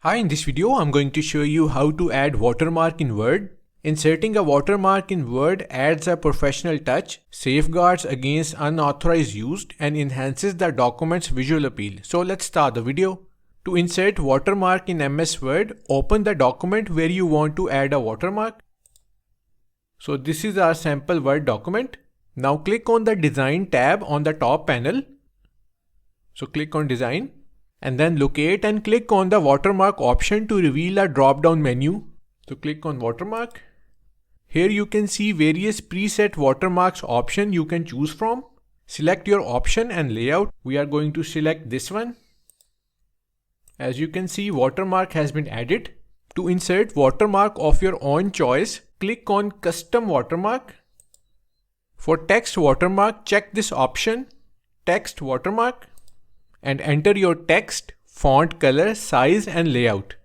Hi, in this video I'm going to show you how to add watermark in Word. Inserting a watermark in Word adds a professional touch, safeguards against unauthorized use, and enhances the document's visual appeal. So let's start the video. To insert watermark in MS Word, open the document where you want to add a watermark. So this is our sample Word document. Now click on the Design tab on the top panel. So click on Design. And then locate and click on the watermark option to reveal a drop-down menu. So click on watermark. Here you can see various preset watermarks option you can choose from. Select your option and layout. We are going to select this one. As you can see, watermark has been added. To insert watermark of your own choice, click on custom watermark. For text watermark, check this option, text watermark, and enter your text, font color, size and layout.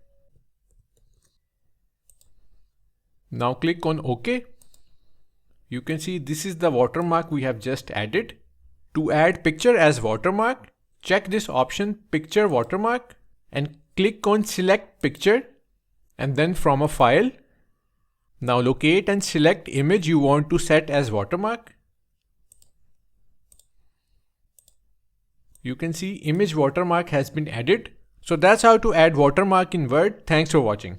Now click on OK. You can see this is the watermark we have just added. To add picture as watermark, check this option, picture watermark, and click on select picture and then from a file. Now locate and select image you want to set as watermark. You can see image watermark has been added. So that's how to add watermark in Word. Thanks for watching.